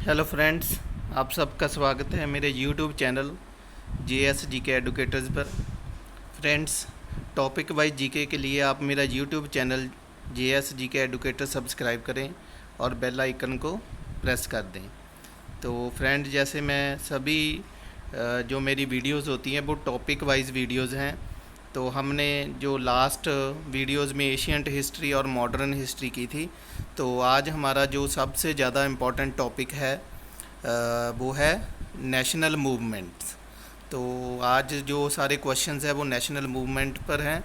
Hello friends, आप सबका स्वागत है मेरे YouTube channel JS GK educators पर। फ्रेंड्स, टॉपिक वाइज जीके के लिए आप मेरा YouTube channel JS GK educator subscribe करें और बेल आइकन को प्रेस कर दें। तो फ्रेंड, जैसे मैं सभी जो मेरी वीडियोस होती हैं वो टॉपिक वाइज वीडियोस हैं। तो हमने जो लास्ट वीडियोस में एशियंट हिस्ट्री और मॉडर्न हिस्ट्री की थी, तो आज हमारा जो सबसे ज़्यादा इम्पोर्टेंट टॉपिक है वो है नेशनल मूवमेंट्स। तो आज जो सारे क्वेश्चंस हैं वो नेशनल मूवमेंट पर हैं।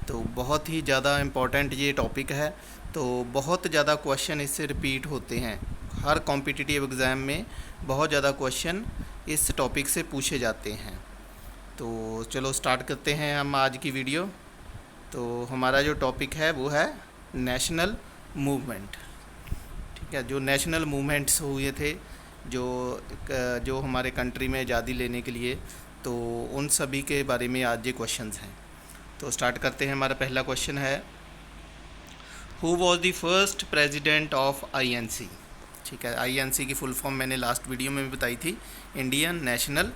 तो बहुत ही ज़्यादा इम्पोर्टेंट ये टॉपिक है। तो बहुत ज़्यादा क्वेश्चन इससे रिपीट होते हैं, हर कॉम्पिटिटिव एग्ज़ाम में बहुत ज़्यादा क्वेश्चन इस टॉपिक से पूछे जाते हैं। तो चलो स्टार्ट करते हैं हम आज की वीडियो। तो हमारा जो टॉपिक है वो है नेशनल मूवमेंट। ठीक है, जो नेशनल मूवमेंट्स हुए थे जो हमारे कंट्री में आज़ादी लेने के लिए, तो उन सभी के बारे में आज ये क्वेश्चंस हैं। तो स्टार्ट करते हैं। हमारा पहला क्वेश्चन है, who was the first president of INC। ठीक है, INC की फुल फॉर्म मैंने लास्ट वीडियो में भी बताई थी, इंडियन नेशनल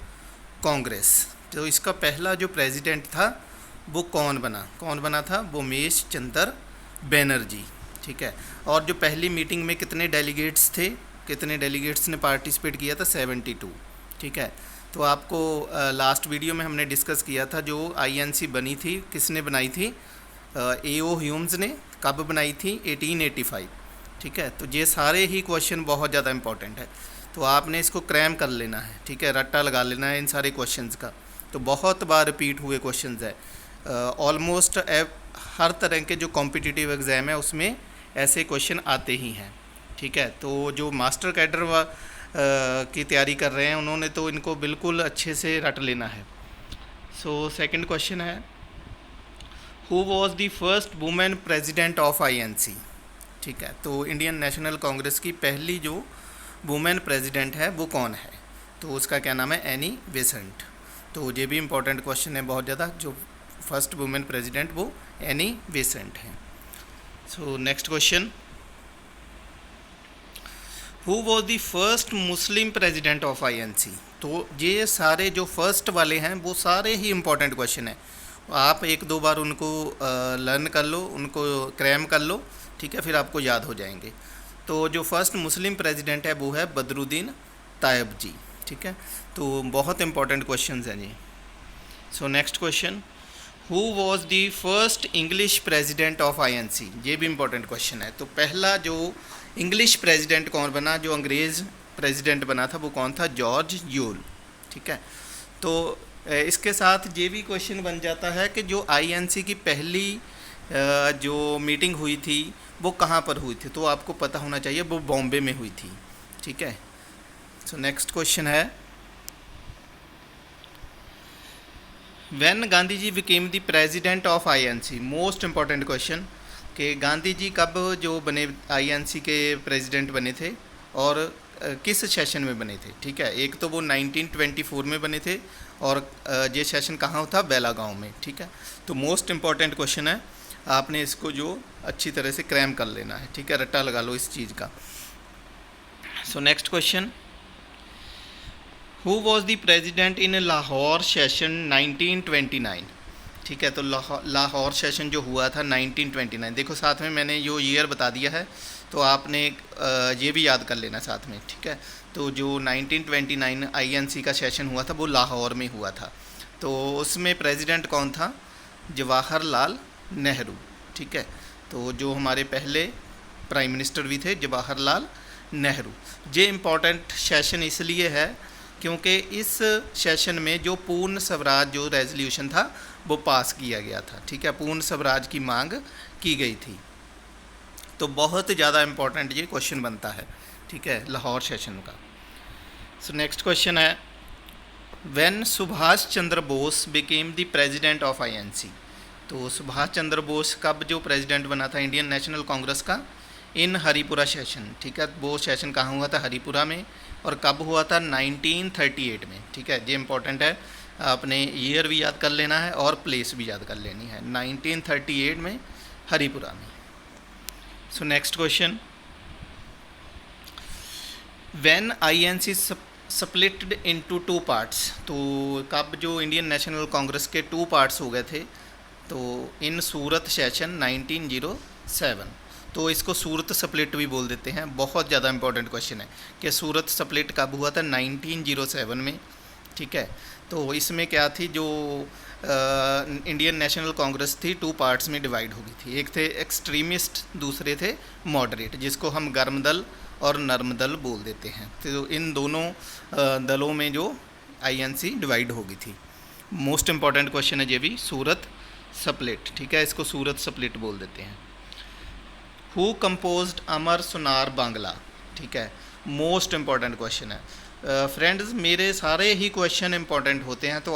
कांग्रेस। तो इसका पहला जो प्रेसिडेंट था वो कौन बना था? वो उमेश चंद्र बनर्जी। ठीक है, और जो पहली मीटिंग में कितने डेलीगेट्स ने पार्टिसिपेट किया था? 72। ठीक है, तो आपको लास्ट वीडियो में हमने डिस्कस किया था जो INC बनी थी, किसने बनाई थी? AO ह्यूम्स ने। कब बनाई थी? 1885। ठीक है, तो ये सारे ही क्वेश्चन बहुत ज़्यादा इंपॉर्टेंट है, तो आपने इसको क्रैम कर लेना है। ठीक है, रट्टा लगा लेना है इन सारे क्वेश्चंस का। तो बहुत बार रिपीट हुए क्वेश्चंस है, ऑलमोस्ट हर तरह के जो कॉम्पिटिटिव एग्ज़ाम है उसमें ऐसे क्वेश्चन आते ही हैं। ठीक है, तो जो मास्टर कैडर की तैयारी कर रहे हैं उन्होंने तो इनको बिल्कुल अच्छे से रट लेना है। सो सेकंड क्वेश्चन है, who was the first women president of INC। ठीक है, तो इंडियन नेशनल कांग्रेस की पहली जो वुमेन प्रेसिडेंट है वो कौन है? तो उसका क्या नाम है? Annie Besant. तो ये भी इम्पोर्टेंट क्वेश्चन है बहुत ज़्यादा। जो फर्स्ट वुमेन प्रेसिडेंट वो एनी बेसेंट हैं। सो next question, who was the first Muslim president of INC। तो ये सारे जो फर्स्ट वाले हैं वो सारे ही इम्पोर्टेंट क्वेश्चन हैं। आप एक दो बार उनको लर्न कर लो, उनको क्रैम कर लो। ठीक है, फिर आपको याद हो जाएंगे। तो जो फर्स्ट मुस्लिम प्रेसिडेंट है वो है बदरुद्दीन तायब जी। ठीक है, तो बहुत इंपॉर्टेंट क्वेश्चन हैं ये। सो next question, who was the first English president of INC। ये भी इंपॉर्टेंट क्वेश्चन है। तो पहला जो इंग्लिश प्रेसिडेंट कौन बना, जो अंग्रेज़ प्रेसिडेंट बना था वो कौन था? George Yule. ठीक है, तो इसके साथ ये भी क्वेश्चन बन जाता है कि जो INC की पहली जो मीटिंग हुई थी वो कहाँ पर हुई थी? तो आपको पता होना चाहिए, वो बॉम्बे में हुई थी। ठीक है, सो नेक्स्ट क्वेश्चन है, when Gandhi ji became the president of INC। Most important question कि गांधी जी कब जो बने INC के प्रेसिडेंट बने थे और किस सेशन में बने थे? ठीक है, एक तो वो 1924 में बने थे और ये सेशन कहाँ था? बेलागांव में। ठीक है, तो मोस्ट इम्पॉर्टेंट क्वेश्चन है, आपने इसको जो अच्छी तरह से क्रैम कर लेना है। ठीक है, रट्टा लगा लो इस चीज़ का। सो next question, who was the president in Lahore session 1929। ठीक है, तो लाहौर सेशन जो हुआ था 1929, देखो साथ में मैंने जो ईयर बता दिया है, तो आपने ये भी याद कर लेना साथ में। ठीक है, तो जो 1929 INC का सेशन हुआ था वो लाहौर में हुआ था। तो उसमें प्रेसिडेंट कौन था? जवाहरलाल नेहरू। ठीक है, तो जो हमारे पहले प्राइम मिनिस्टर भी थे जवाहरलाल नेहरू। ये इम्पोर्टेंट सेशन इसलिए है क्योंकि इस सेशन में जो पूर्ण स्वराज जो रेजोल्यूशन था वो पास किया गया था। ठीक है, पूर्ण स्वराज की मांग की गई थी। तो बहुत ज़्यादा इम्पोर्टेंट ये क्वेश्चन बनता है। ठीक है, लाहौर सेशन का। सो नेक्स्ट क्वेश्चन है, when Subhash Chandra Bose became the president of INC। तो सुभाष चंद्र बोस कब जो प्रेसिडेंट बना था इंडियन नेशनल कांग्रेस का? इन हरिपुरा सेशन। ठीक है, वो सेशन कहाँ हुआ था? हरिपुरा में। और कब हुआ था? 1938 में। ठीक है, ये इंपॉर्टेंट है, आपने ईयर भी याद कर लेना है और प्लेस भी याद कर लेनी है। 1938 में हरिपुरा में। So next question, when INC splitted into two parts, तो कब जो इंडियन नेशनल कांग्रेस के टू पार्ट्स हो गए थे, तो इन सूरत सेशन 1907। तो इसको सूरत स्प्लिट भी बोल देते हैं। बहुत ज़्यादा इंपॉर्टेंट क्वेश्चन है कि सूरत स्प्लिट कब हुआ था, 1907 में। ठीक है, तो इसमें क्या थी, जो इंडियन नेशनल कांग्रेस थी टू पार्ट्स में डिवाइड हो गई थी। एक थे एक्सट्रीमिस्ट, दूसरे थे मॉडरेट, जिसको हम गर्म दल और नर्म दल बोल देते हैं। तो इन दोनों दलों में जो आईएनसी डिवाइड हो गई थी। मोस्ट इम्पॉर्टेंट क्वेश्चन है ये भी, सूरत स्प्लिट। ठीक है, इसको सूरत स्प्लिट बोल देते हैं। हु कंपोज्ड अमर सुनार बांग्ला। ठीक है, मोस्ट इम्पॉर्टेंट क्वेश्चन है। फ्रेंड्स, मेरे सारे ही क्वेश्चन इंपॉर्टेंट होते हैं, तो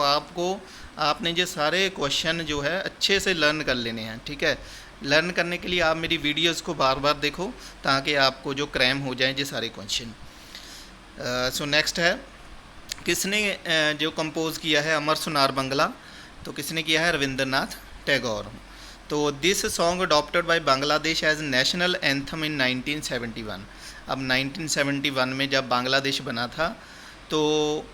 आपने ये सारे क्वेश्चन जो है अच्छे से लर्न कर लेने हैं। ठीक है, लर्न करने के लिए आप मेरी वीडियोस को बार बार देखो, ताकि आपको जो क्रैम हो जाए ये सारे क्वेश्चन। सो नेक्स्ट है, किसने जो कंपोज किया है अमर सुनार बांग्ला, तो किसने किया है, रविंद्रनाथ टैगोर। तो this song adopted by Bangladesh as national anthem in 1971। अब 1971 में जब बांग्लादेश बना था, तो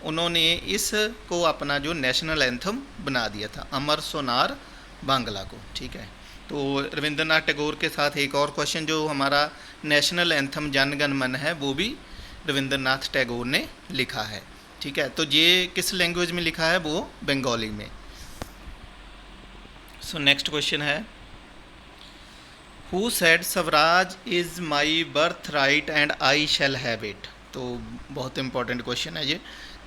उन्होंने इसको अपना जो नेशनल एंथम बना दिया था, अमर सोनार बांग्ला को। ठीक है, तो रविंद्रनाथ टैगोर के साथ एक और क्वेश्चन, जो हमारा नेशनल एंथम जन गण मन है, वो भी रविंद्रनाथ टैगोर ने लिखा है। ठीक है, तो ये किस लैंग्वेज में लिखा है, वो बंगाली में। सो नेक्स्ट क्वेश्चन है, who said Swaraj is my birth right and I shall have it. तो बहुत इंपॉर्टेंट क्वेश्चन है ये,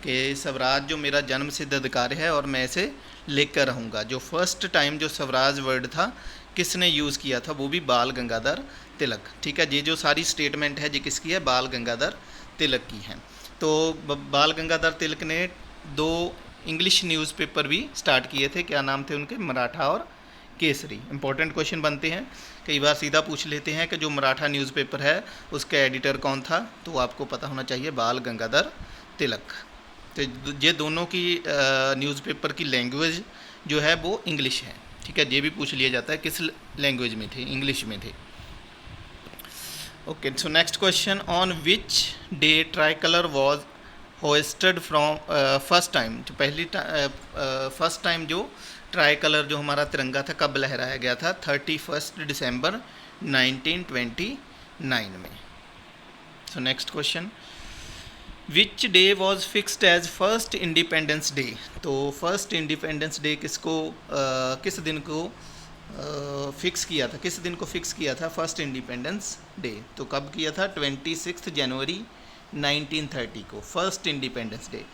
कि स्वराज जो मेरा जन्म सिद्ध अधिकार है और मैं इसे लेकर रहूँगा। जो फर्स्ट टाइम जो स्वराज वर्ड था किसने यूज़ किया था, वो भी बाल गंगाधर तिलक। ठीक है, ये जो सारी स्टेटमेंट है ये किसकी है, बाल गंगाधर तिलक की है। तो बाल गंगाधर तिलक ने 2 इंग्लिश न्यूज़पेपर भी स्टार्ट किए थे। क्या नाम थे उनके, मराठा और केसरी। इंपॉर्टेंट क्वेश्चन बनते हैं, कई बार सीधा पूछ लेते हैं कि जो मराठा न्यूज़पेपर है उसका एडिटर कौन था, तो आपको पता होना चाहिए बाल गंगाधर तिलक। तो ये दोनों की न्यूज़पेपर की लैंग्वेज जो है वो इंग्लिश है। ठीक है, ये भी पूछ लिया जाता है किस लैंग्वेज में थे, इंग्लिश में थे। Okay, so next question, on which day try colour was hosted from first time. जो फर्स्ट टाइम जो ट्राई कलर जो हमारा तिरंगा था कब लहराया गया था, 31 दिसंबर 1929 में। So next question, which day was fixed as first independence day. तो फर्स्ट इंडिपेंडेंस डे किस दिन को फिक्स किया था, किस दिन को फिक्स किया था फर्स्ट इंडिपेंडेंस डे। तो कब किया था, 26 जनवरी 1930 को फर्स्ट इंडिपेंडेंस डे।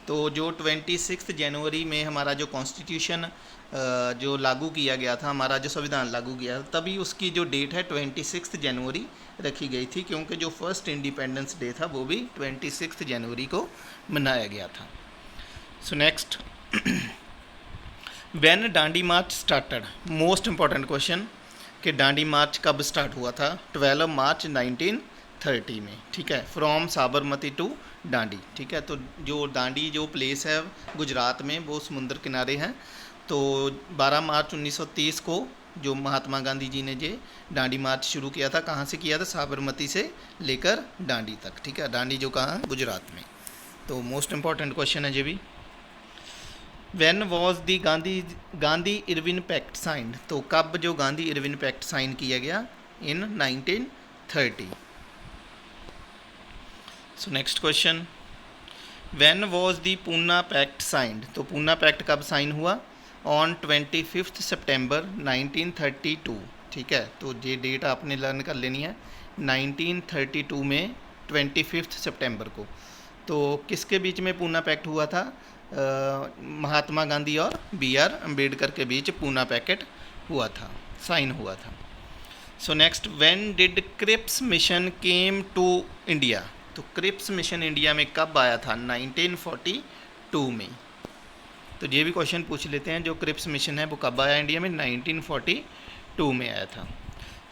तो जो 26 जनवरी में हमारा जो कॉन्स्टिट्यूशन जो लागू किया गया था, हमारा जो संविधान लागू किया था, तभी उसकी जो डेट है 26 जनवरी रखी गई थी, क्योंकि जो फर्स्ट इंडिपेंडेंस डे था वो भी 26 जनवरी को मनाया गया था। So next, when Dandi March started. Most important question, कि डांडी मार्च कब स्टार्ट हुआ था, 12 मार्च 1930 में। ठीक है, फ्रॉम साबरमती टू डांडी। ठीक है, तो जो डांडी जो प्लेस है गुजरात में, वो समुद्र किनारे हैं। तो 12 मार्च 1930 को जो महात्मा गांधी जी ने ये डांडी मार्च शुरू किया था, कहाँ से किया था, साबरमती से लेकर डांडी तक। ठीक है, डांडी जो कहाँ है, गुजरात में। तो मोस्ट इम्पॉर्टेंट क्वेश्चन है ये भी। When was the Gandhi Irwin pact signed. तो कब जो गांधी इरविन पैक्ट साइन किया गया, in 1930। So next question, when was the Poona pact signed. तो पूना पैक्ट कब साइन हुआ, ऑन 25 सितंबर 1932। ठीक है, तो ये डेट आपने लर्न कर लेनी है, 1932 में 25 सितंबर को। तो किसके बीच में पूना पैक्ट हुआ था, महात्मा गांधी और BR अम्बेडकर के बीच पूना पैक्ट हुआ था, साइन हुआ था। So next, when did Cripps mission came to India. तो क्रिप्स मिशन इंडिया में कब आया था, 1942 में। तो ये भी क्वेश्चन पूछ लेते हैं, जो क्रिप्स मिशन है वो कब आया इंडिया में, 1942 में आया था।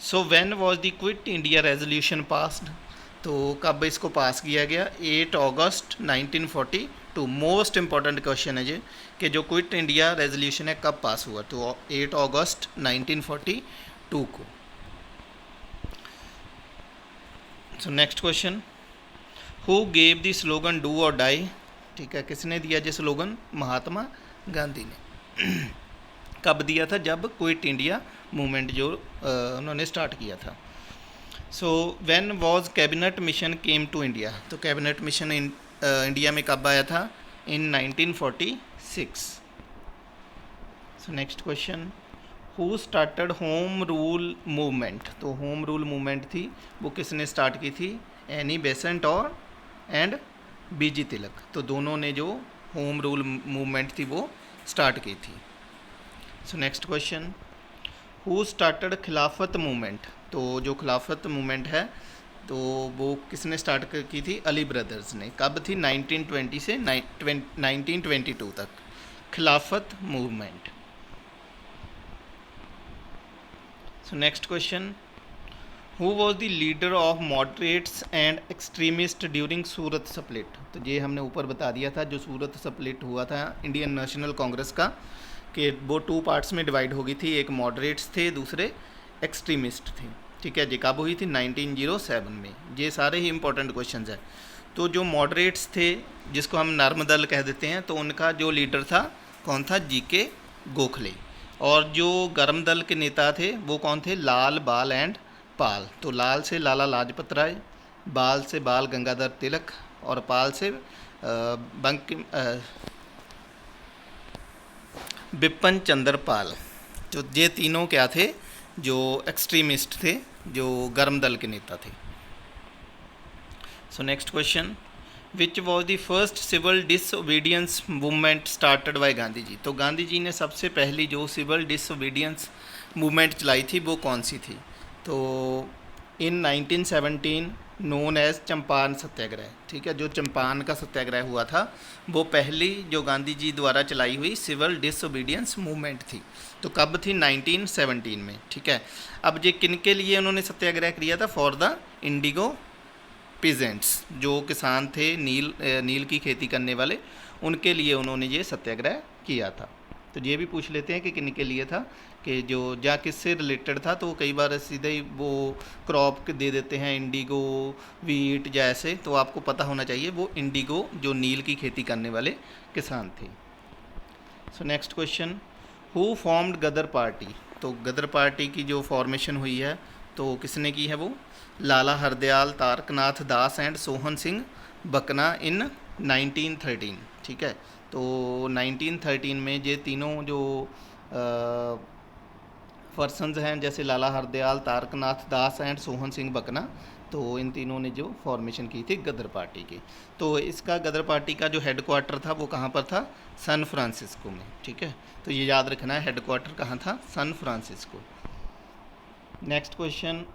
So when was the quit India resolution passed. तो कब इसको पास किया गया, 8 अगस्त 1942। मोस्ट इम्पॉर्टेंट क्वेश्चन है ये, कि जो क्विट इंडिया रेजोल्यूशन है कब पास हुआ, तो 8 अगस्त 1942 को। So next question, who gave the slogan do और डाई, ठीक है, किसने दिया ये स्लोगन? महात्मा गांधी ने। कब दिया था? जब क्विट इंडिया मूवमेंट जो उन्होंने स्टार्ट किया था। So when was cabinet mission came to India, तो कैबिनेट मिशन इंडिया में कब आया था? In 1946। So next question, who started home rule movement, तो होम रूल मूवमेंट थी वो किसने स्टार्ट की थी? एनी बेसेंट और एंड बीजी तिलक, तो दोनों ने जो होम रूल मूवमेंट थी वो स्टार्ट की थी। So next question, who started खिलाफत मूवमेंट, तो जो खिलाफत मूवमेंट है तो वो किसने स्टार्ट की थी? अली ब्रदर्स ने। कब थी? 1920 से 1922 तक खिलाफत movement. So next question, who was the leader of moderates and extremist during Surat split, तो ये हमने ऊपर बता दिया था, जो सूरत स्प्लिट हुआ था इंडियन नेशनल कांग्रेस का, कि वो 2 पार्ट्स में डिवाइड हो गई थी, एक मॉडरेट्स थे, दूसरे एक्सट्रीमिस्ट थे, ठीक है। ये कब हुई थी? 1907 में। ये सारे ही इंपॉर्टेंट क्वेश्चन हैं। तो जो मॉडरेट्स थे, जिसको हम नर्मदल कह देते हैं, तो उनका जो लीडर था कौन था? जीके गोखले। और जो गर्म दल के नेता थे वो कौन थे? लाल, बाल एंड पाल। तो लाल से लाला लाजपत राय, बाल से बाल गंगाधर तिलक, और पाल से बंकिम बिपिन चंद्र पाल। तो ये तीनों क्या थे? जो एक्सट्रीमिस्ट थे, जो गर्म दल के नेता थे। So next question, which was the first civil disobedience movement started by Gandhi ji, तो गांधी जी ने सबसे पहली जो सिविल डिसओबीडियंस मूवमेंट चलाई थी वो कौन सी थी? तो इन 1917 नोन एज चंपारण सत्याग्रह, ठीक है। जो चंपारण का सत्याग्रह हुआ था वो पहली जो गांधी जी द्वारा चलाई हुई सिविल डिसओबीडियंस मूवमेंट थी। तो कब थी? 1917 में, ठीक है। अब ये किन के लिए उन्होंने सत्याग्रह किया था? फॉर द इंडिगो पीजेंट्स, जो किसान थे नील की खेती करने वाले, उनके लिए उन्होंने ये सत्याग्रह किया था। तो ये भी पूछ लेते हैं कि किन के लिए था, कि जो या किससे रिलेटेड था, तो कई बार सीधे ही वो क्रॉप दे देते हैं, इंडिगो, वीट जैसे, तो आपको पता होना चाहिए वो इंडिगो जो नील की खेती करने वाले किसान थे। So next question, who formed Ghadar party, तो गदर पार्टी की जो फॉर्मेशन हुई है तो किसने की है? वो लाला हरदयाल, तारकनाथ दास एंड सोहन सिंह बकना इन 1913, ठीक है। तो 1913 में ये तीनों जो पर्सनस हैं, जैसे लाला हरदयाल, तारकनाथ दास एंड सोहन सिंह बकना, तो इन तीनों ने जो फॉर्मेशन की थी गदर पार्टी की। तो इसका गदर पार्टी का जो हेड क्वार्टर था वो कहाँ पर था? सैन फ्रांसिस्को में, ठीक है। तो ये याद रखना है, हेड क्वार्टर कहाँ था? San Francisco. Next question,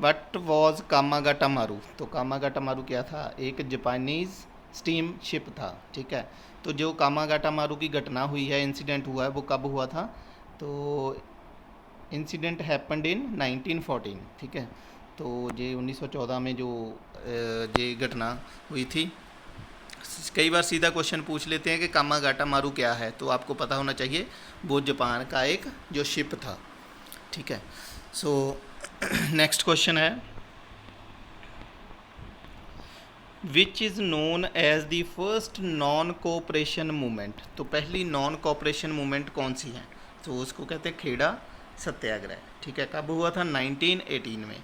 what was Komagata Maru, तो कामागाटा मारू क्या था? एक जापानीज़ स्टीम शिप था, ठीक है। तो जो कामागाटा मारू की घटना हुई है, इंसिडेंट हुआ है, वो कब हुआ था? तो इंसिडेंट हैपेंड इन 1914, ठीक है। तो ये 1914 में जो ये घटना हुई थी। कई बार सीधा क्वेश्चन पूछ लेते हैं कि कामागाटा मारू क्या है, तो आपको पता होना चाहिए वो जापान का एक जो शिप था, ठीक है। So next question is, which is known as the first non cooperation movement, तो पहली नॉन कोऑपरेशन मूवमेंट कौन सी है? तो उसको कहते हैं खेड़ा सत्याग्रह, ठीक है। कब हुआ था? 1918 में,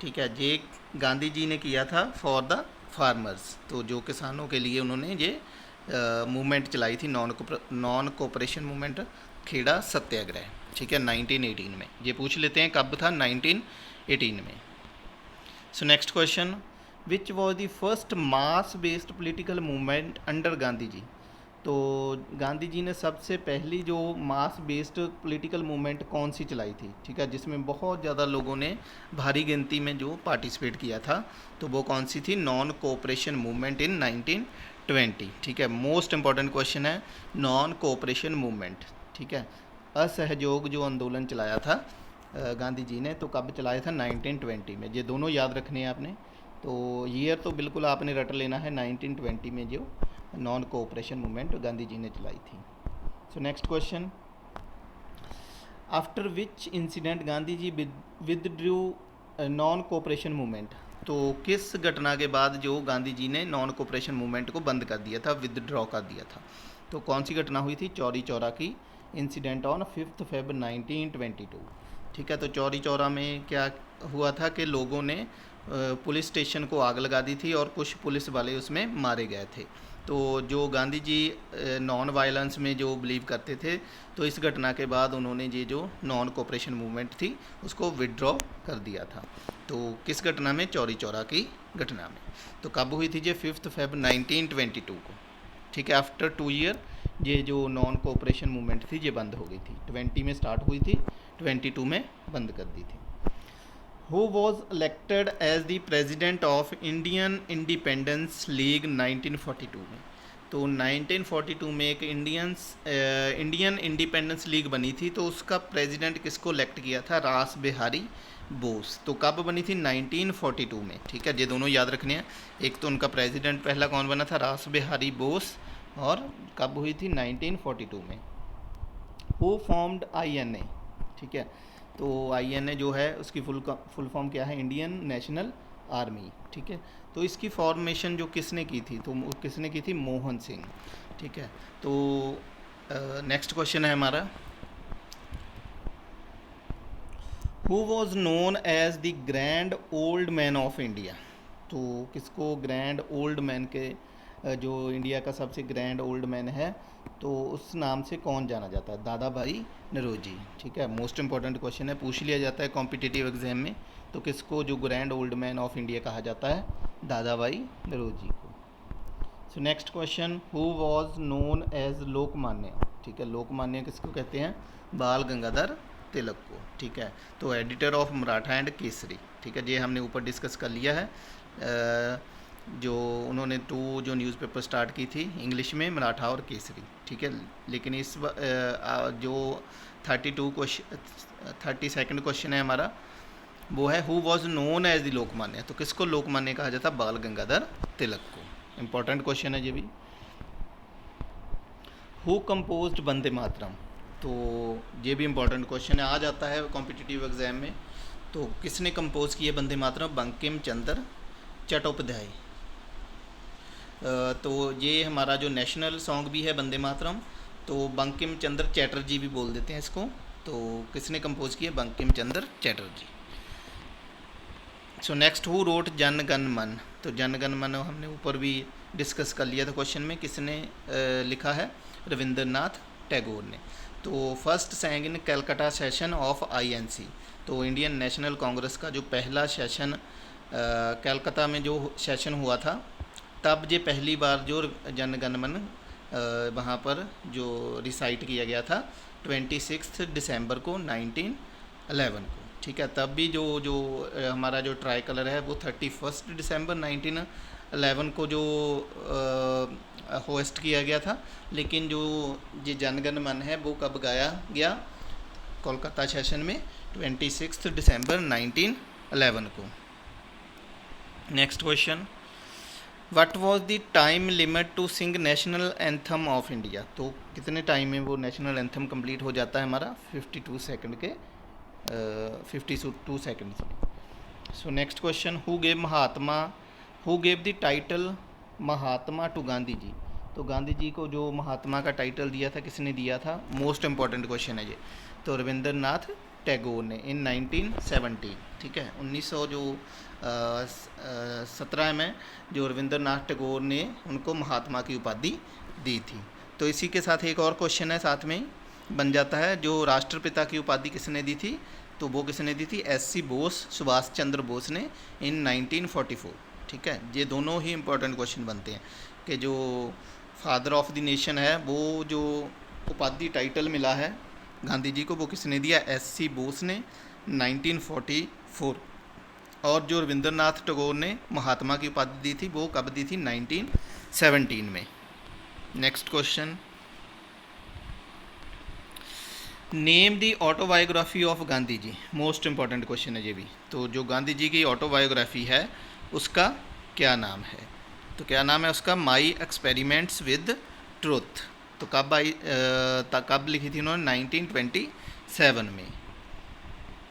ठीक है। ये गांधी जी ने किया था फॉर द फार्मर्स, तो जो किसानों के लिए उन्होंने ये मूवमेंट चलाई थी, नॉन कोऑपरेशन मूवमेंट, खेड़ा सत्याग्रह, ठीक है, 1918 में। ये पूछ लेते हैं कब था? 1918 में। So next question, which was the first mass based political movement under Gandhi ji, तो गांधी जी ने सबसे पहली जो मास बेस्ड पॉलिटिकल मूवमेंट कौन सी चलाई थी, ठीक है, जिसमें बहुत ज़्यादा लोगों ने भारी गिनती में जो पार्टिसिपेट किया था, तो वो कौन सी थी? नॉन कोऑपरेशन मूवमेंट इन 1920, ठीक है। मोस्ट इंपॉर्टेंट क्वेश्चन है नॉन कोऑपरेशन मूवमेंट, ठीक है। असहयोग जो आंदोलन चलाया था गांधी जी ने, तो कब चलाया था? 1920 में। ये दोनों याद रखने हैं आपने, तो ईयर तो बिल्कुल आपने रट लेना है, 1920 में जो non cooperation movement Gandhi ji ने चलाई थी। So next question, after which incident Gandhi ji withdrew non cooperation movement, तो किस घटना के बाद जो गांधी जी ने नॉन कोऑपरेशन मूवमेंट को बंद कर दिया था, विदड्रॉ कर दिया था? तो कौन सी घटना हुई थी? चौरी चौरा की इंसिडेंट ऑन 5 फेब 1922। ठीक है, तो चौरी चौरा में क्या हुआ था कि लोगों ने पुलिस स्टेशन को आग लगा दी थी और कुछ पुलिस वाले उसमें मारे गए थे। तो जो गांधी जी नॉन वायलेंस में जो बिलीव करते थे, तो इस घटना के बाद उन्होंने ये जो नॉन कोऑपरेशन मूवमेंट थी उसको विदड्रॉ कर दिया था। तो किस घटना में? चौरी चौरा की घटना में। तो कब हुई थी ये? 5 फेब 1922 को। ठीक है, आफ्टर 2 ईयर ये जो नॉन कोऑपरेशन मूवमेंट थी ये बंद हो गई थी। 20 में स्टार्ट हुई थी, 22 में बंद कर दी थी। Who was elected as the president of Indian independence league 1942 में? तो 1942 में एक इंडियन इंडिपेंडेंस लीग बनी थी, तो उसका प्रेसिडेंट किसको इलेक्ट किया था? रास बिहारी बोस। तो कब बनी थी? 1942 में। ठीक है, ये दोनों याद रखने हैं। एक तो उनका प्रेसिडेंट पहला कौन बना था? रास बिहारी बोस। और कब हुई थी? 1942 में। Who formed INA? ठीक है, तो INA जो है उसकी फुल फॉर्म क्या है? Indian national army. ठीक है, तो इसकी फॉर्मेशन जो किसने की थी? तो किसने की थी? मोहन सिंह। ठीक है, तो नेक्स्ट क्वेश्चन है हमारा, who was known as the grand old man of India? तो किसको ग्रैंड ओल्ड मैन के जो इंडिया का सबसे ग्रैंड ओल्ड मैन है, तो उस नाम से कौन जाना जाता है? दादा भाई नौरोजी। ठीक है, मोस्ट इंपॉर्टेंट क्वेश्चन है, पूछ लिया जाता है कॉम्पिटिटिव एग्जाम में। तो किसको जो grand old man of India कहा जाता है? दादा भाई नौरोजी को। So next question, who was known as Lokmanya? ठीक है, लोकमान्य किसको कहते हैं? बाल गंगाधर तिलक को। ठीक है, तो editor of Maratha and Kesari. ठीक है, ये हमने ऊपर डिस्कस कर लिया है। जो उन्होंने 2 जो न्यूज़पेपर स्टार्ट की थी इंग्लिश में, मराठा और केसरी। ठीक है, लेकिन इस जो 32nd क्वेश्चन है हमारा, वो है who was known as the Lokmanya? तो किसको लोकमान्य कहा जाता? बाल गंगाधर तिलक को। इंपॉर्टेंट क्वेश्चन है ये भी। Who composed Vande Mataram? तो ये भी इंपॉर्टेंट क्वेश्चन है, आ जाता है कॉम्पिटिटिव एग्जाम में। तो किसने कंपोज किए वंदे मातरम? बंकिम चंद्र चट्टोपाध्याय। तो ये हमारा जो नेशनल सॉन्ग भी है वंदे मातरम, तो बंकिम चंद्र चैटर्जी भी बोल देते हैं इसको। तो किसने कंपोज किया? Bankim Chandra Chatterjee. So next, who wrote Jana Gana मन? तो जन गण मन हमने ऊपर भी डिस्कस कर लिया था क्वेश्चन में, किसने लिखा है? रविंद्रनाथ टैगोर ने। तो first सैंग in Calcutta session of INC। तो इंडियन नेशनल कांग्रेस का जो पहला सेशन कलकत्ता में जो सेशन हुआ था, तब ये पहली बार जो जन गण मन वहाँ पर जो रिसाइट किया गया था 26 दिसंबर को 1911 को। ठीक है, तब भी जो हमारा जो ट्राई कलर है वो 31 दिसंबर 1911 को जो होस्ट किया गया था। लेकिन जो ये जनगण मन है वो कब गाया गया? कोलकाता सेशन में 26 दिसंबर 1911 को। Next question, what was the time limit to sing national anthem of India? तो कितने टाइम में वो नेशनल एंथम कंप्लीट हो जाता है हमारा? 52 सेकंड के 52 second. So next question, who gave the title Mahatma to Gandhi ji? तो गांधी जी को जो महात्मा का टाइटल दिया था, किसने दिया था? मोस्ट इंपॉर्टेंट क्वेश्चन है ये। तो रविंद्रनाथ टैगोर ने इन 1970। ठीक है, 1917 में जो रविंद्रनाथ टैगोर ने उनको महात्मा की उपाधि दी थी। तो इसी के साथ एक और क्वेश्चन है साथ में बन जाता है, जो राष्ट्रपिता की उपाधि किसने दी थी? तो वो किसने दी थी? SC बोस, सुभाष चंद्र बोस ने इन 1944। ठीक है, ये दोनों ही इंपॉर्टेंट क्वेश्चन बनते हैं कि जो फादर ऑफ द नेशन है, वो जो उपाधि टाइटल मिला है गांधी जी को, वो किसने दिया? SC बोस ने 1944। और जो रविंद्रनाथ टैगोर ने महात्मा की उपाधि दी थी वो कब दी थी? 1917 में। Next question, name the autobiography of Gandhi ji. Most important question है ये भी। तो जो गांधी जी की ऑटोबायोग्राफी है उसका क्या नाम है? तो क्या नाम है उसका? My experiments with truth. तो कब लिखी थी उन्होंने? 1927 में।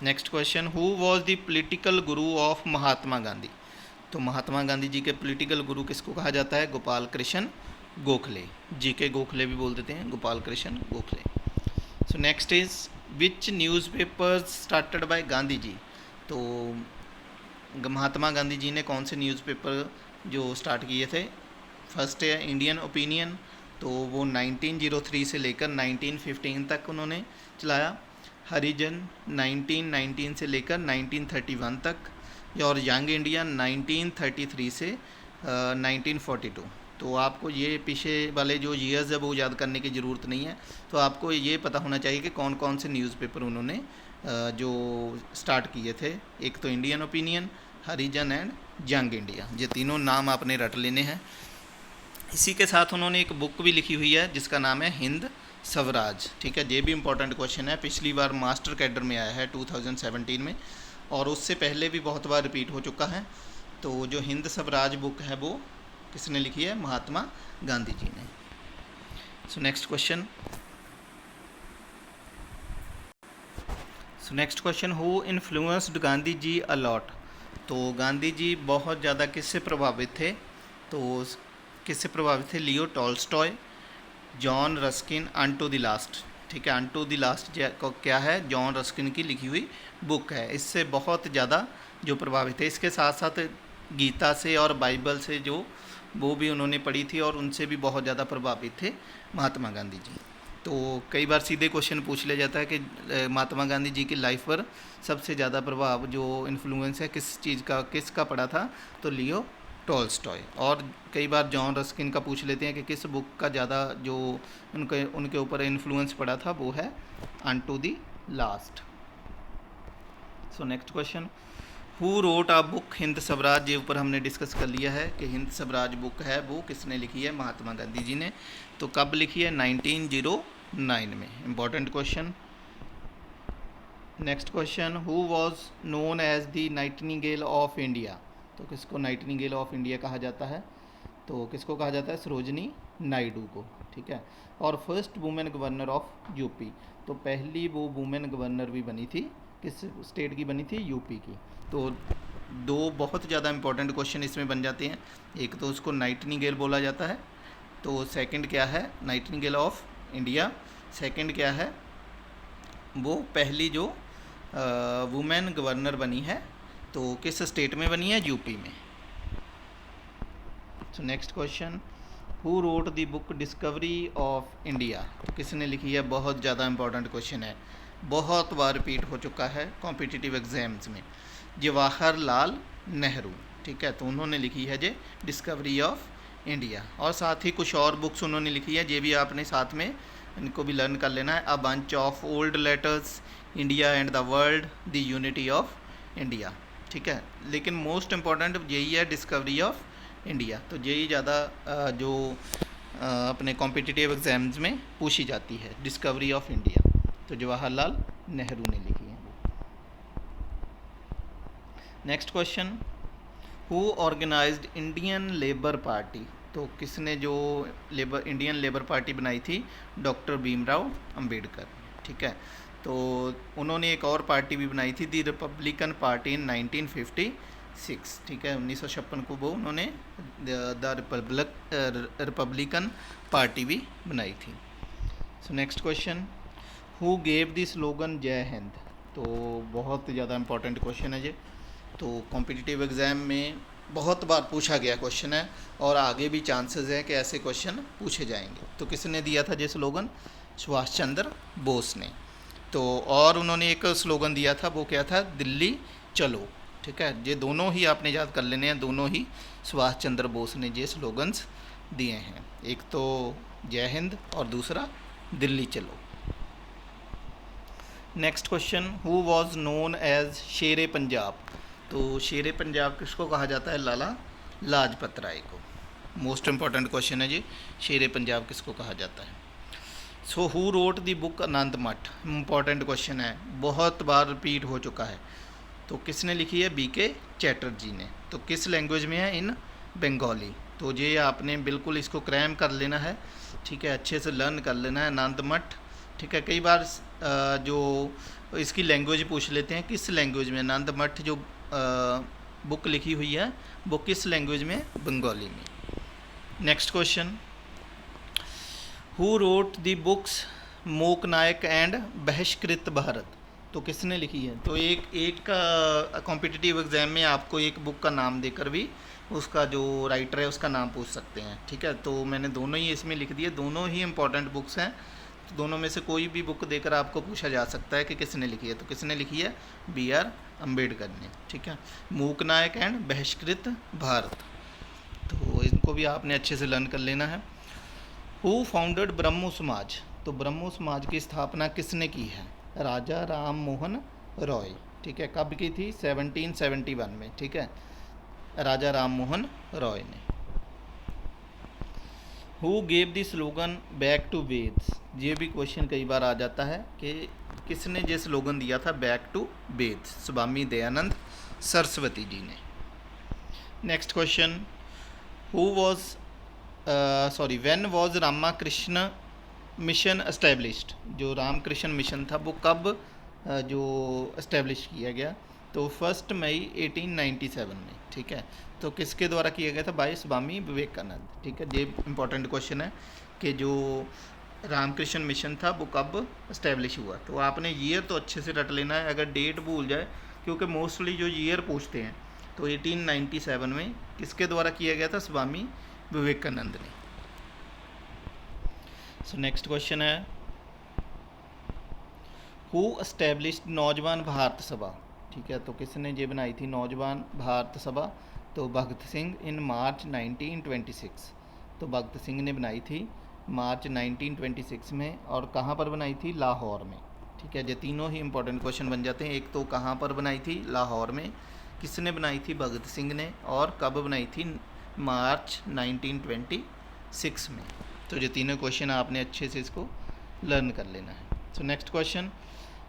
Next question, who was the political Guru of Mahatma Gandhi? तो महात्मा गांधी जी के पॉलिटिकल गुरु किसको कहा जाता है? गोपाल कृष्ण गोखले, जीके गोखले भी बोल देते हैं, Gopal Krishna Gokhale. So next is which newspapers started by Gandhi ji. तो महात्मा गांधी जी ने कौन से न्यूज़पेपर जो स्टार्ट किए थे? फर्स्ट है इंडियन ओपिनियन, तो वो 1903 से लेकर 1915 तक उन्होंने चलाया। हरिजन 1919 से लेकर 1931 तक, और यंग इंडिया 1933 से 1942। तो आपको ये पीछे वाले जो ईयर्स है वो याद करने की ज़रूरत नहीं है, तो आपको ये पता होना चाहिए कि कौन कौन से न्यूज़पेपर उन्होंने जो स्टार्ट किए थे। एक तो Indian opinion, Harijan and young India, ये तीनों नाम आपने रट लेने हैं। इसी के साथ उन्होंने एक बुक भी लिखी हुई है जिसका नाम है हिंद स्वराज। ठीक है, ये भी इंपॉर्टेंट क्वेश्चन है, पिछली बार मास्टर कैडर में आया है 2017 में, और उससे पहले भी बहुत बार रिपीट हो चुका है। तो जो हिंद स्वराज बुक है वो किसने लिखी है? महात्मा गांधी जी ने। So next question, who influenced Gandhi ji a lot. तो गांधी जी बहुत ज़्यादा किससे प्रभावित थे? तो किससे प्रभावित थे? Leo Tolstoy, John Ruskin, unto the last. ठीक है, अनटू द लास्ट क्या है? जॉन रस्किन की लिखी हुई बुक है, इससे बहुत ज़्यादा जो प्रभावित है। इसके साथ साथ गीता से और बाइबल से जो वो भी उन्होंने पढ़ी थी, और उनसे भी बहुत ज़्यादा प्रभावित थे महात्मा गांधी जी। तो कई बार सीधे क्वेश्चन पूछ लिया जाता है कि महात्मा गांधी जी की लाइफ पर सबसे ज़्यादा प्रभाव जो इन्फ्लुएंस है किस चीज़ का, किसका पड़ा था? तो लियो टॉल्स्टॉय। और कई बार जॉन रस्किन का पूछ लेते हैं कि किस बुक का ज़्यादा जो उनके ऊपर इन्फ्लुएंस पड़ा था, वो है unto the last. So next question, who wrote a book Hind Swaraj. ये ऊपर हमने डिस्कस कर लिया है कि हिंद स्वराज बुक है वो किसने लिखी है? महात्मा गांधी जी ने। तो कब लिखी है? 1909 में। Important question. Next question, who was known as the nightingale of India. तो किसको नाइटिंगेल ऑफ इंडिया कहा जाता है? तो किसको कहा जाता है? सरोजनी नायडू को। ठीक है, और first women governor of UP. तो पहली वो वुमेन गवर्नर भी बनी थी, किस स्टेट की बनी थी? यूपी की। तो दो बहुत ज़्यादा इंपॉर्टेंट क्वेश्चन इसमें बन जाते हैं। एक तो उसको नाइटिंगेल बोला जाता है, तो सेकंड क्या है? Nightingale of India. सेकंड क्या है? वो पहली जो वुमेन गवर्नर बनी है, तो किस स्टेट में बनी है? यूपी में। So next question, who wrote the book discovery of India. तो किसने लिखी है? बहुत ज़्यादा इंपॉर्टेंट क्वेश्चन है, बहुत बार रिपीट हो चुका है कॉम्पिटिटिव एग्जाम्स में। जवाहरलाल नेहरू। ठीक है, तो उन्होंने लिखी है जे डिस्कवरी ऑफ इंडिया, और साथ ही कुछ और बुक्स उन्होंने लिखी है, ये भी आपने साथ में इनको भी लर्न कर लेना है। A bunch of old letters, India and the world, the unity of India. ठीक है, लेकिन मोस्ट इम्पॉर्टेंट यही है, डिस्कवरी ऑफ इंडिया। तो यही ज़्यादा जो अपने कॉम्पिटिटिव एग्जाम्स में पूछी जाती है, डिस्कवरी ऑफ इंडिया। तो जवाहरलाल नेहरू ने लिखी है। Next question, who organised Indian labour party. तो किसने जो इंडियन लेबर पार्टी बनाई थी? डॉक्टर भीमराव अंबेडकर। ठीक है, तो उन्होंने एक और पार्टी भी बनाई थी, दी रिपब्लिकन पार्टी इन 1956। ठीक है, 1956 को वो उन्होंने द रिपब्लिकन पार्टी भी बनाई थी। So next question, who gave the slogan जय हिंद। तो बहुत ज़्यादा इंपॉर्टेंट क्वेश्चन है ये, तो कॉम्पिटिटिव एग्ज़ाम में बहुत बार पूछा गया क्वेश्चन है, और आगे भी चांसेस है कि ऐसे क्वेश्चन पूछे जाएंगे। तो किसने दिया था ये स्लोगन? सुभाष चंद्र बोस ने। तो और उन्होंने एक स्लोगन दिया था, वो क्या था? दिल्ली चलो। ठीक है, ये दोनों ही आपने याद कर लेने हैं, दोनों ही सुभाष चंद्र बोस ने ये स्लोगन्स दिए हैं, एक तो जय हिंद और दूसरा दिल्ली चलो। Next question, who was known as Shere Punjab. तो शेरे पंजाब किसको कहा जाता है? लाला लाजपत राय को। मोस्ट इम्पॉर्टेंट क्वेश्चन है जी, शेरे पंजाब किसको कहा जाता है? So who wrote the book Anand Math. Important question है, बहुत बार रिपीट हो चुका है। तो किसने लिखी है? BK चैटर्जी ने। तो किस लैंग्वेज में है? इन बंगाली। तो ये आपने बिल्कुल इसको क्रैम कर लेना है। ठीक है, अच्छे से लर्न कर लेना है आनंद मठ। ठीक है, कई बार जो इसकी लैंग्वेज पूछ लेते हैं, किस लैंग्वेज में आनंद मठ जो बुक लिखी हुई है वो किस लैंग्वेज में? बंगाली में। Next question, who wrote the books मूक नायक एंड बहिष्कृत भारत? तो किसने लिखी है? तो एक का कॉम्पिटिटिव एग्जाम में आपको एक बुक का नाम देकर भी उसका जो राइटर है उसका नाम पूछ सकते हैं, ठीक है। तो मैंने दोनों ही इसमें लिख दिए, दोनों ही इम्पोर्टेंट बुक्स हैं। तो दोनों में से कोई भी बुक देकर आपको पूछा जा सकता है कि किसने लिखी है। तो किसने लिखी है? B.R. अम्बेडकर ने, ठीक है। मूक नायक एंड बहिष्कृत भारत, तो इनको भी आपने अच्छे से लर्न कर लेना है। हु फाउंडेड ब्रह्मो समाज? तो ब्रह्मो समाज की स्थापना किसने की है? राजा राम मोहन रॉय, ठीक है। कब की थी? 1771 में, ठीक है, राजा राम मोहन रॉय ने। Who gave the slogan back to Vedas? ये भी क्वेश्चन कई बार आ जाता है कि किसने ये स्लोगन दिया था बैक टू वेद्स? स्वामी दयानंद सरस्वती जी ने। Next question, who was when was Ramakrishna mission established? जो रामकृष्ण मिशन था वो कब जो एस्टेब्लिश किया गया? तो 1 मई 1897 में, ठीक है। तो किसके द्वारा किया गया था? बाय स्वामी विवेकानंद, ठीक है। ये इंपॉर्टेंट क्वेश्चन है कि जो रामकृष्ण मिशन था वो कब एस्टेब्लिश हुआ। तो आपने ईयर तो अच्छे से रट लेना है, अगर डेट भूल जाए, क्योंकि मोस्टली जो ईयर पूछते हैं, तो 1897 में किसके द्वारा किया गया था? स्वामी विवेकानंद ने। सो नेक्स्ट क्वेश्चन है, हु एस्टेब्लिश्ड नौजवान भारत सभा? ठीक है, तो किसने ये बनाई थी नौजवान भारत सभा? तो भगत सिंह इन मार्च 1926। तो भगत सिंह ने बनाई थी मार्च 1926 में, और कहाँ पर बनाई थी? लाहौर में, ठीक है। ये तीनों ही इंपॉर्टेंट क्वेश्चन बन जाते हैं। एक तो कहाँ पर बनाई थी? लाहौर में। किसने बनाई थी? भगत सिंह ने। और कब बनाई थी? मार्च 1926 में। तो ये तीनों क्वेश्चन आपने अच्छे से इसको लर्न कर लेना है। So next question,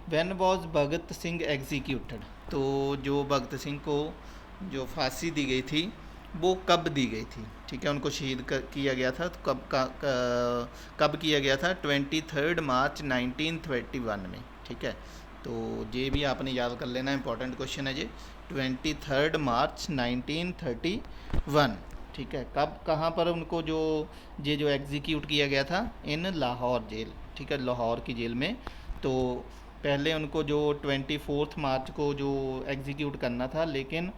when was Bhagat Singh executed? तो जो भगत सिंह को जो फांसी दी गई थी वो कब दी गई थी? ठीक है, उनको शहीद किया गया था। तो कब किया गया था? 23 मार्च 1931 में, ठीक है। तो ये भी आपने याद कर लेना, इंपॉर्टेंट क्वेश्चन है ये। 23 मार्च 1931, ठीक है। कब, कहाँ पर उनको जो एग्जीक्यूट किया गया था? इन लाहौर जेल, ठीक है, लाहौर की जेल में। तो पहले उनको जो 24 मार्च को जो एग्जीक्यूट करना था, लेकिन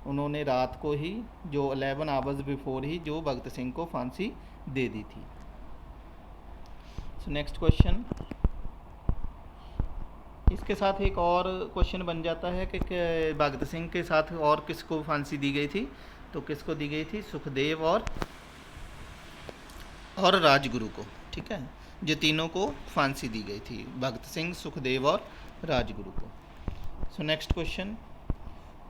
उन्होंने रात को ही जो 11 आवर्स बिफोर ही जो भगत सिंह को फांसी दे दी थी। सो नेक्स्ट क्वेश्चन, इसके साथ एक और क्वेश्चन बन जाता है कि भगत सिंह के साथ और किसको फांसी दी गई थी? तो किसको दी गई थी? सुखदेव और राजगुरु को, ठीक है। जो तीनों को फांसी दी गई थी, भगत सिंह, सुखदेव और राजगुरु को। So next question,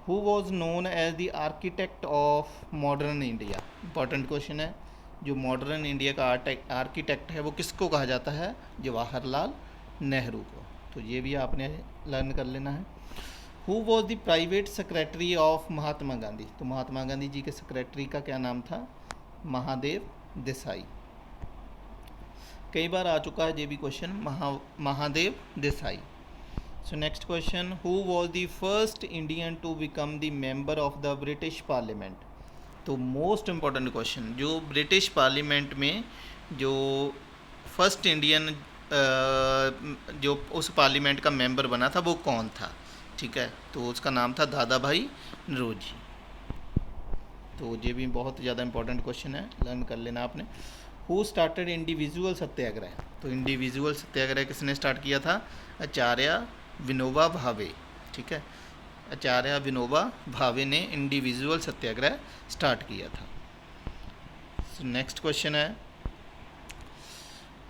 who was known as the architect of modern India? Important question है। जो मॉडर्न इंडिया का आर्किटेक्ट है वो किसको कहा जाता है? जवाहरलाल नेहरू को। तो ये भी आपने लर्न कर लेना है। Who was the private secretary of Mahatma Gandhi? तो महात्मा गांधी जी के सेक्रेटरी का क्या नाम था? महादेव देसाई। कई बार आ चुका है ये भी question, Mahadev Desai. So next question, who was the first Indian to become the member of the British parliament? तो मोस्ट इम्पॉर्टेंट क्वेश्चन, जो ब्रिटिश पार्लियामेंट में जो फर्स्ट इंडियन जो उस पार्लियामेंट का मेंबर बना था वो कौन था? ठीक है, तो उसका नाम था दादा भाई नौरोजी। तो ये भी बहुत ज़्यादा इंपॉर्टेंट क्वेश्चन है, लर्न कर लेना आपने। हु स्टार्टेड इंडिविजुअल सत्याग्रह? तो इंडिविजुअल सत्याग्रह किसने स्टार्ट किया था? आचार्य विनोबा भावे, ठीक है। आचार्य विनोबा भावे ने इंडिविजुअल सत्याग्रह स्टार्ट किया था। नेक्स्ट क्वेश्चन है,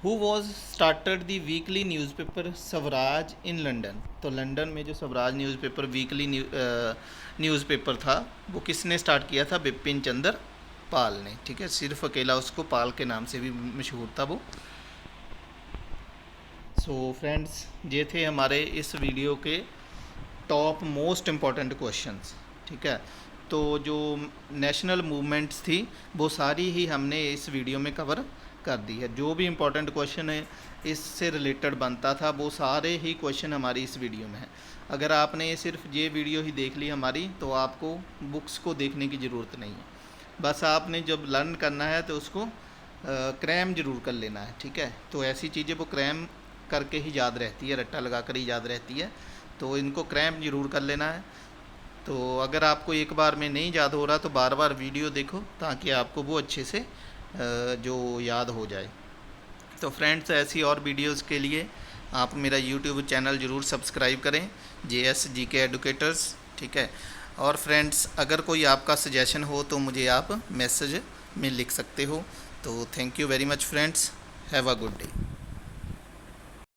who was started the weekly newspaper Swaraj in London? तो लंदन में जो स्वराज न्यूज़पेपर वीकली न्यूज़पेपर था वो किसने स्टार्ट किया था? बिपिन चंद्र पाल ने, ठीक है। सिर्फ अकेला उसको पाल के नाम से भी मशहूर था वो। सो फ्रेंड्स, ये थे हमारे इस वीडियो के टॉप मोस्ट इम्पॉर्टेंट क्वेश्चंस, ठीक है। तो जो नेशनल मूवमेंट्स थी वो सारी ही हमने इस वीडियो में कवर कर दी है। जो भी इम्पोर्टेंट क्वेश्चन है इससे रिलेटेड बनता था वो सारे ही क्वेश्चन हमारी इस वीडियो में है। अगर आपने सिर्फ ये वीडियो ही देख ली हमारी तो आपको बुक्स को देखने की ज़रूरत नहीं है। बस आपने जब लर्न करना है तो उसको क्रैम ज़रूर कर लेना है, ठीक है। तो ऐसी चीज़ें वो क्रैम करके ही याद रहती है, रट्टा लगा कर ही याद रहती है, तो इनको क्रैम ज़रूर कर लेना है। तो अगर आपको एक बार में नहीं याद हो रहा तो बार बार वीडियो देखो ताकि आपको वो अच्छे से जो याद हो जाए। तो फ्रेंड्स, ऐसी और वीडियोस के लिए आप मेरा यूट्यूब चैनल ज़रूर सब्सक्राइब करें, JSGK एडुकेटर्स, ठीक है। और फ्रेंड्स, अगर कोई आपका सजेशन हो तो मुझे आप मैसेज में लिख सकते हो। तो thank you very much friends, have a good day.